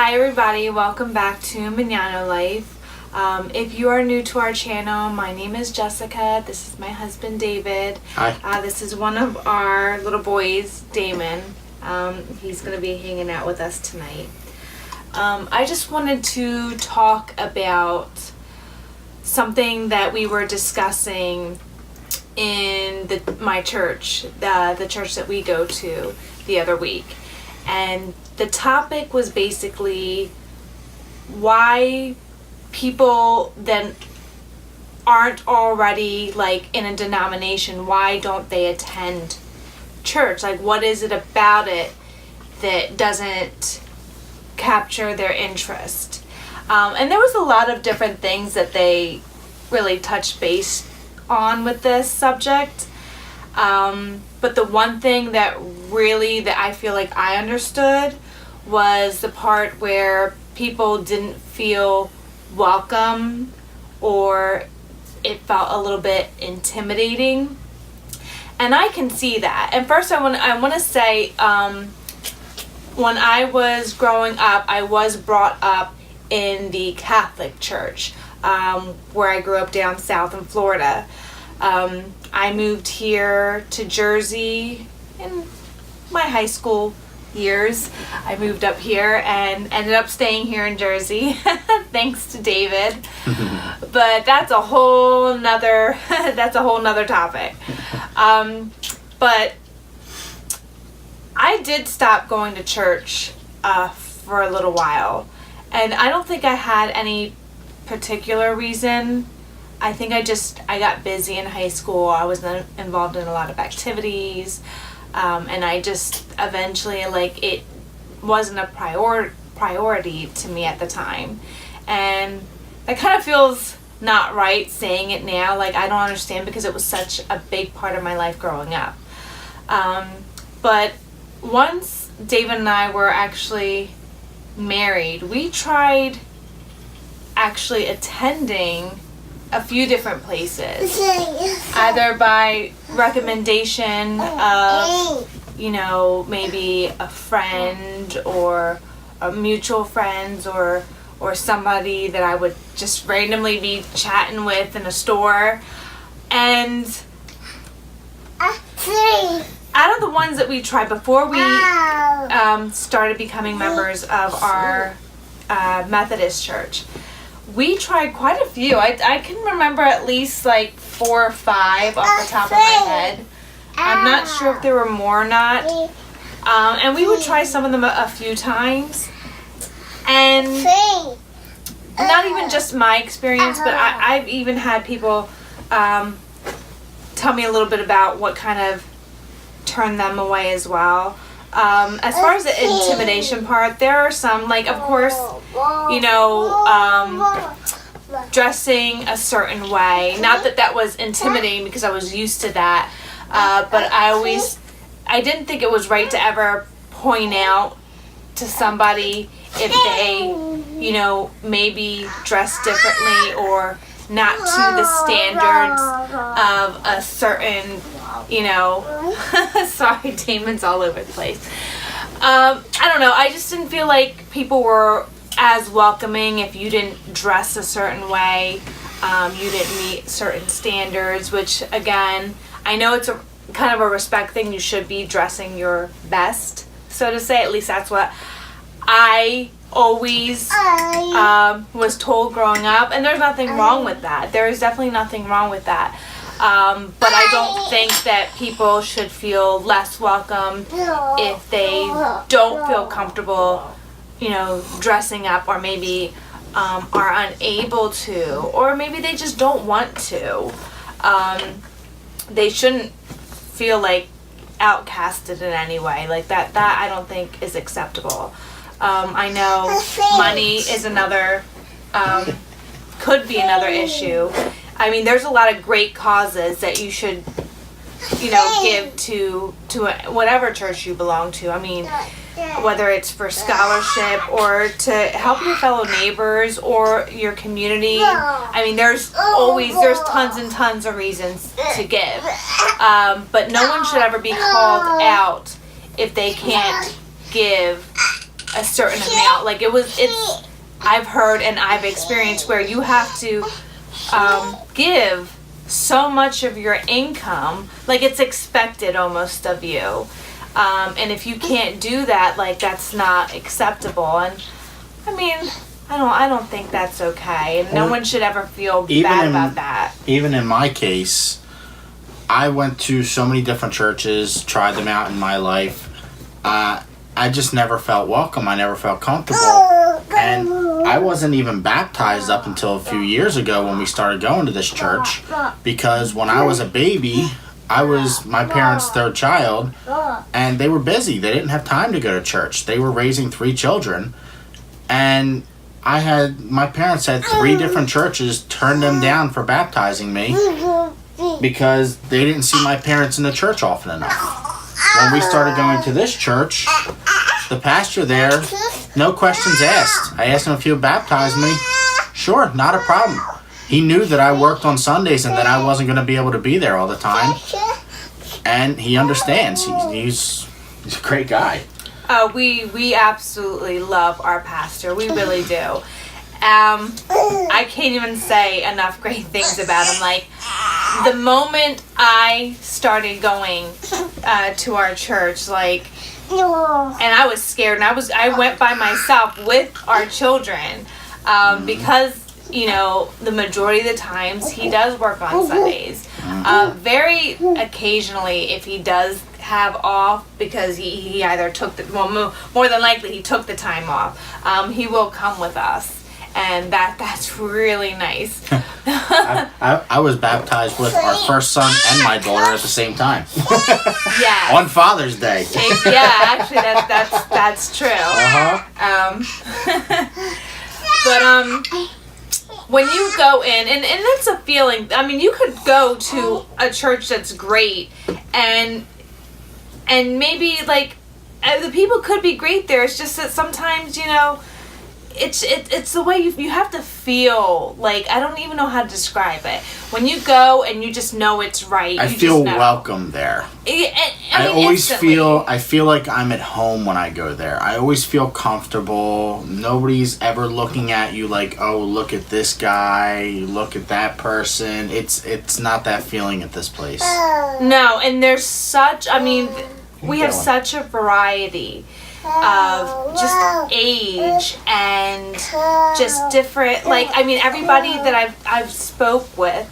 Hi everybody, welcome back to Manano Life. If you are new to our channel, my name is Jessica. This is my husband David. Hi. This is one of our little boys, Damon. He's going to be hanging out with us tonight. I just wanted to talk about something that we were discussing in my church, the church that we go to the other week. And the topic was basically why people that aren't already like in a denomination, why don't they attend church? Like, what is it about it that doesn't capture their interest? And there was a lot of different things that they really touched base on with this subject. But the one thing that I feel like I understood was the part where people didn't feel welcome, or it felt a little bit intimidating. And I can see that. And first I want to say, when I was growing up, I was brought up in the Catholic Church, where I grew up down south in Florida. I moved here to Jersey in my high school years. I moved up here and ended up staying here in Jersey, thanks to David. But that's a whole nother topic. But I did stop going to church for a little while, and I don't think I had any particular reason. I think I got busy in high school. I was involved in a lot of activities, and I just eventually, it wasn't a priority to me at the time. And that kind of feels not right saying it now. I don't understand, because it was such a big part of my life growing up. But once David and I were actually married, we tried actually attending a few different places, either by recommendation of, maybe a friend or a mutual friends, or somebody that I would just randomly be chatting with in a store. And out of the ones that we tried before we started becoming members of our Methodist church, we tried quite a few. I can remember at least 4 or 5 off the top of my head. I'm not sure if there were more or not. And we would try some of them a few times. And not even just my experience, but I've even had people tell me a little bit about what kind of turned them away as well. As far as the intimidation part, there are some, of course, dressing a certain way. Not that that was intimidating, because I was used to that. But I didn't think it was right to ever point out to somebody if they, maybe dress differently or not to the standards of a certain, sorry, Damon's all over the place. I don't know. I just didn't feel like people were as welcoming if you didn't dress a certain way. You didn't meet certain standards, which, again, I know it's a kind of a respect thing. You should be dressing your best, so to say. At least that's what I always was told growing up, and there's nothing wrong with that. There is definitely nothing wrong with that. But I don't think that people should feel less welcome if they don't feel comfortable, dressing up, or maybe are unable to, or maybe they just don't want to. They shouldn't feel outcasted in any way. That I don't think is acceptable. I know money is could be another issue. I mean, there's a lot of great causes that you should, give to whatever church you belong to. I mean, whether it's for scholarship or to help your fellow neighbors or your community. I mean, there's tons and tons of reasons to give. But no one should ever be called out if they can't give a certain amount. Like it's I've heard and I've experienced where you have to give so much of your income, like it's expected almost of you. And if you can't do that, like that's not acceptable. And I mean, I don't think that's okay. And no one should ever feel bad about that. Even in my case, I went to so many different churches, tried them out in my life. I just never felt welcome. I never felt comfortable. And I wasn't even baptized up until a few years ago when we started going to this church. Because when I was a baby, I was my parents' third child, and they were busy. They didn't have time to go to church. They were raising 3 children. And my parents had 3 different churches turn them down for baptizing me because they didn't see my parents in the church often enough. When we started going to this church, the pastor there, no questions asked. I asked him if he would baptize me. Sure, not a problem. He knew that I worked on Sundays and that I wasn't going to be able to be there all the time. And he understands. He's a great guy. We absolutely love our pastor. We really do. I can't even say enough great things about him. Like, the moment I started going to our church, like, and I was scared, and I went by myself with our children, because, you know, the majority of the times he does work on Sundays. Very occasionally, if he does have off, because he either took more than likely he took the time off, he will come with us. And that's really nice. I was baptized with our first son and my daughter at the same time. Yeah. On Father's Day. Yeah, actually, that's true. But when you go in, and that's a feeling. I mean, you could go to a church that's great, and maybe like the people could be great there. It's just that sometimes, you know, it's the way you have to feel. Like, I don't even know how to describe it. When you go and you just know it's right. I feel welcome there. I always feel like I'm at home when I go there. I always feel comfortable. Nobody's ever looking at you like, oh, look at this guy, look at that person. It's not that feeling at this place. No, and there's such, I mean, we have such a variety of just age and just different, like, I mean, everybody that I've spoke with,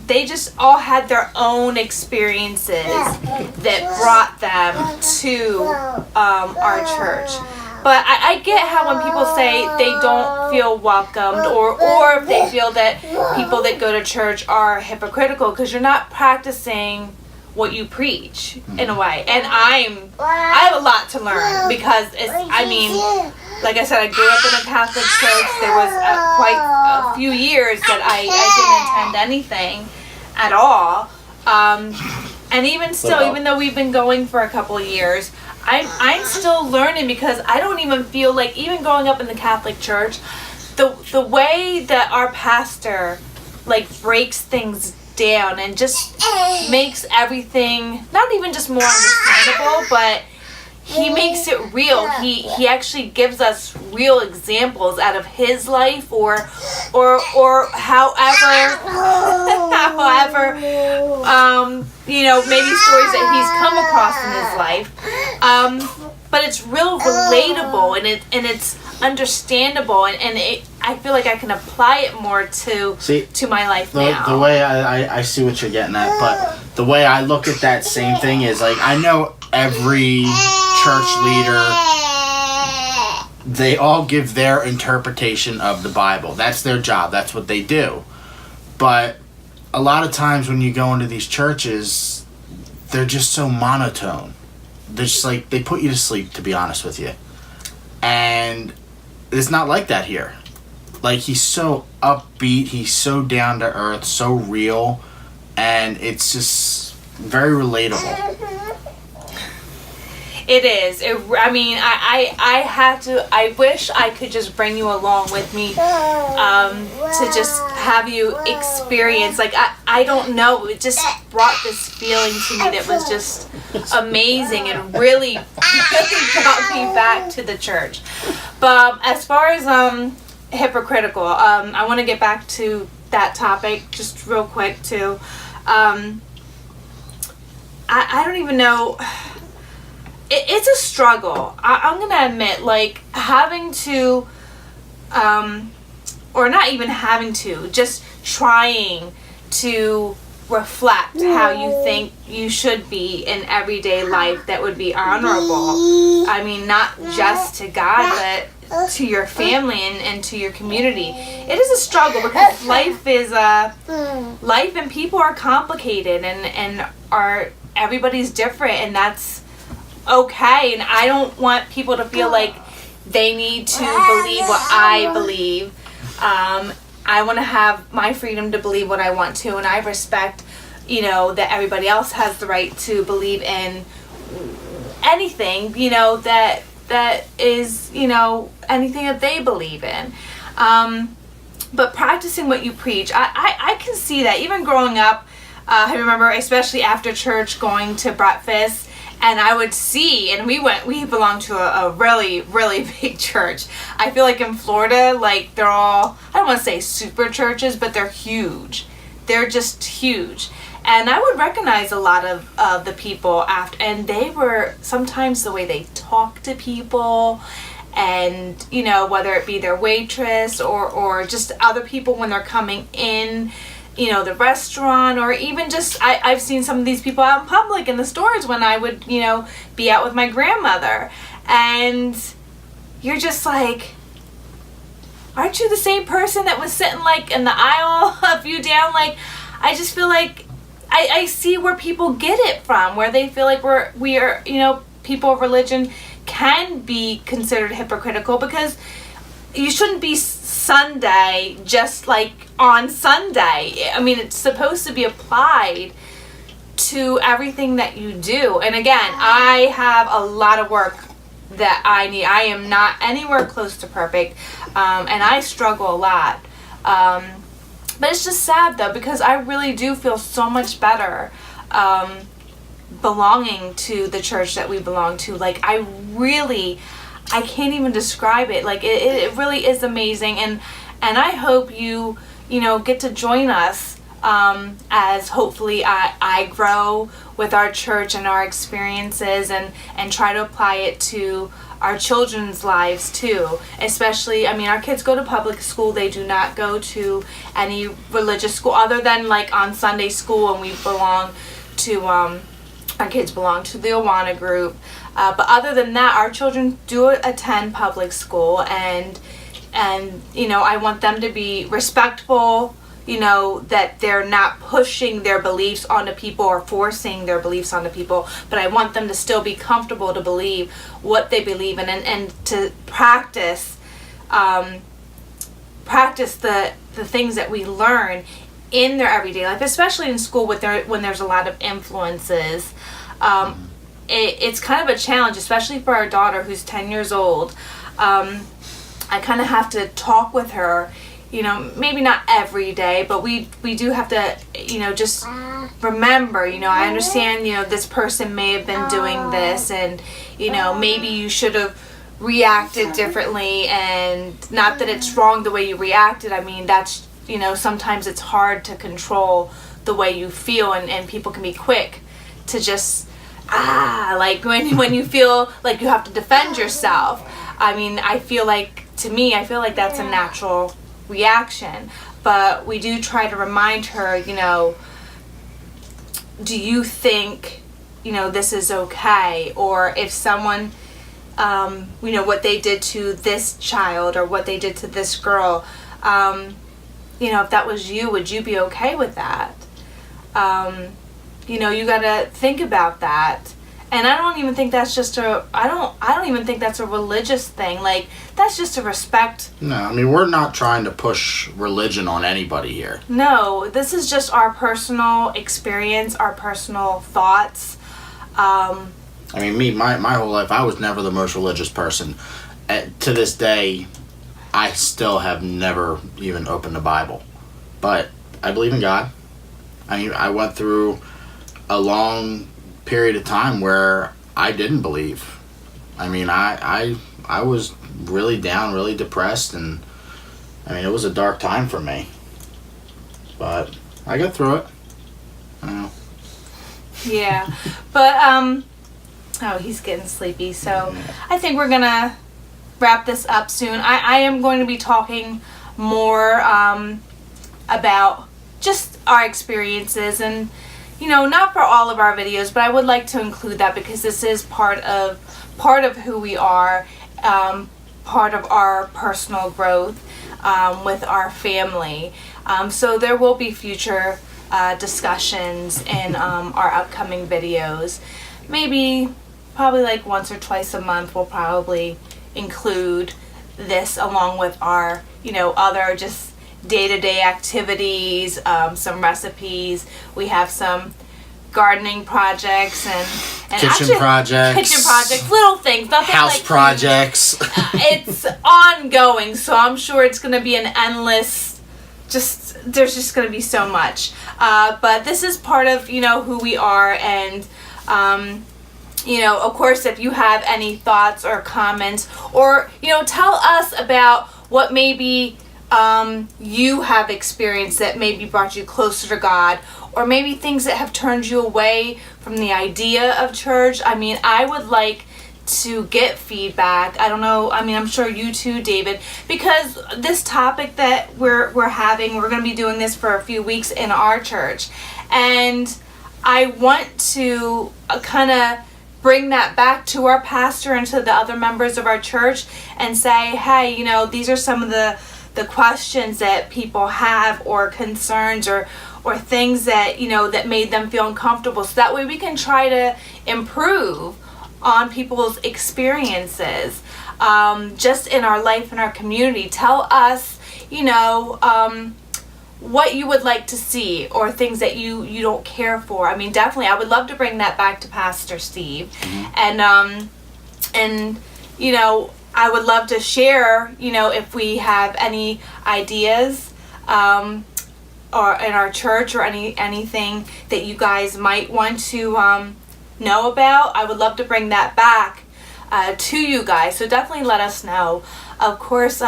they just all had their own experiences that brought them to our church. But I get how when people say they don't feel welcomed, or if they feel that people that go to church are hypocritical because you're not practicing what you preach in a way. And I have a lot to learn because I mean, like I said, I grew up in a Catholic church. There was quite a few years that I didn't attend anything at all. And even still, even though we've been going for a couple of years, I'm still learning because I don't even feel like, even growing up in the Catholic church, the way that our pastor like breaks things down and just makes everything not even just more understandable, but he makes it real. He actually gives us real examples out of his life, or however you know, maybe stories that he's come across in his life. But it's real relatable, and it's understandable, and I feel like I can apply it more to my life now. The way I see what you're getting at, but the way I look at that same thing is, like, I know every church leader, they all give their interpretation of the Bible. That's their job. That's what they do. But a lot of times when you go into these churches, they're just so monotone. They're just like, they put you to sleep, to be honest with you. And it's not like that here. Like, he's so upbeat, he's so down to earth, so real, and it's just very relatable. It is. I mean, I had to. I wish I could just bring you along with me, to just have you experience. Like I don't know. It just brought this feeling to me that was just amazing and really brought me back to the church. But as far as hypocritical, I want to get back to that topic just real quick too. I don't even know. It's a struggle. I'm going to admit, like, having to, or not even having to, just trying to reflect how you think you should be in everyday life that would be honorable. I mean, not just to God, but to your family and to your community. It is a struggle because life and people are complicated and everybody's different, and that's okay. And I don't want people to feel like they need to believe what I believe. I want to have my freedom to believe what I want to, and I respect, that everybody else has the right to believe in anything, that is, anything that they believe in. But practicing what you preach, I can see that. Even growing up, I remember, especially after church, going to breakfast, and I would see, and we belong to a really, really big church. I feel like in Florida, like, they're all, I don't want to say super churches, but they're huge. They're just huge. And I would recognize a lot of the people after, and they were, sometimes the way they talk to people, and, whether it be their waitress or just other people when they're coming in, the restaurant, or even just, I've seen some of these people out in public in the stores when I would, be out with my grandmother. And you're just like, aren't you the same person that was sitting, like, in the aisle a few down? Like, I just feel like I see where people get it from, where they feel like we are, people of religion can be considered hypocritical, because you shouldn't be Sunday just like on Sunday. I mean, it's supposed to be applied to everything that you do. And again, I have a lot of work that I need. I am not anywhere close to perfect, and I struggle a lot. But it's just sad, though, because I really do feel so much better belonging to the church that we belong to. Like, I can't even describe it. Like, it really is amazing. And I hope you get to join us as hopefully I grow with our church and our experiences, and try to apply it to our children's lives too. Especially, I mean, our kids go to public school. They do not go to any religious school other than like on Sunday school, and we belong to, our kids belong to the Awana group. But other than that, our children do attend public school, and I want them to be respectful, that they're not pushing their beliefs onto people or forcing their beliefs onto people, but I want them to still be comfortable to believe what they believe in, and to practice the things that we learn in their everyday life, especially in school when there's a lot of influences. It's kind of a challenge, especially for our daughter who's 10 years old. I kind of have to talk with her, maybe not every day, but we do have to, just remember, I understand, this person may have been doing this, and, maybe you should have reacted differently, and not that it's wrong the way you reacted. I mean, that's, sometimes it's hard to control the way you feel, and people can be quick to just, like when you feel like you have to defend yourself. I mean, I feel like that's a natural reaction, but we do try to remind her, do you think, this is okay? Or if someone, what they did to this child or what they did to this girl, if that was you, would you be okay with that? You gotta think about that. And I don't even think that's just I don't even think that's a religious thing. Like, that's just a respect. No, I mean, we're not trying to push religion on anybody here. No, this is just our personal experience, our personal thoughts. I mean, my whole life, I was never the most religious person. To this day, I still have never even opened the Bible. But I believe in God. I mean, I went through a long period of time where I didn't believe. I mean, I was really down, really depressed, and I mean, it was a dark time for me. But I got through it. I don't know. Yeah, but oh, he's getting sleepy, so I think we're gonna wrap this up soon. I am going to be talking more about just our experiences, and not for all of our videos, but I would like to include that because this is part of who we are, part of our personal growth with our family. So there will be future discussions in our upcoming videos. Probably like once or twice a month we'll probably include this along with our other just day-to-day activities, some recipes. We have some gardening projects and kitchen projects, little things, nothing house like projects. It's ongoing, so I'm sure it's going to be an endless. There's just going to be so much. But this is part of who we are, and of course, if you have any thoughts or comments, or tell us about what maybe you have experienced that maybe brought you closer to God, or maybe things that have turned you away from the idea of church. I mean, I would like to get feedback. I don't know, I mean, I'm sure you too, David, because this topic that we're having, we're going to be doing this for a few weeks in our church, and I want to kind of bring that back to our pastor and to the other members of our church and say, hey, these are some of the questions that people have, or concerns, or things that that made them feel uncomfortable, so that way we can try to improve on people's experiences just in our life and our community. Tell us what you would like to see, or things that you don't care for. I mean, definitely I would love to bring that back to Pastor Steve. And I would love to share if we have any ideas or in our church, or anything that you guys might want to know about. I would love to bring that back to you guys, so definitely let us know. Of course,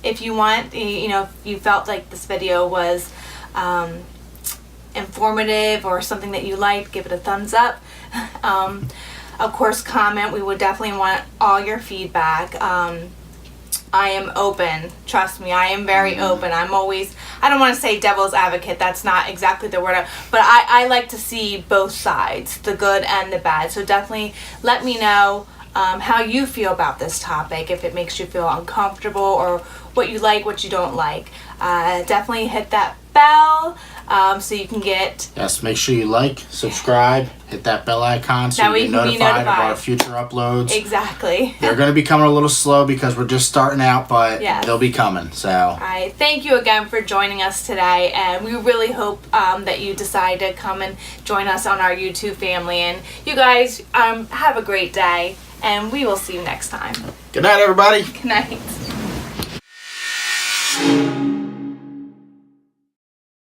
if you want, if you felt like this video was informative or something that you liked, give it a thumbs up. Of course, comment. We would definitely want all your feedback. I am open. Trust me, I am very open. I don't want to say devil's advocate. That's not exactly the word. But I like to see both sides, the good and the bad. So definitely let me know how you feel about this topic, if it makes you feel uncomfortable, or what you like, what you don't like. Definitely hit that bell so you can get... Yes, make sure you like, subscribe, hit that bell icon so you can be notified of our future uploads. Exactly. They're going to be coming a little slow because we're just starting out, but yes, they'll be coming. So, all right, thank you again for joining us today, and we really hope that you decide to come and join us on our YouTube family. And you guys have a great day, and we will see you next time. Good night, everybody. Good night.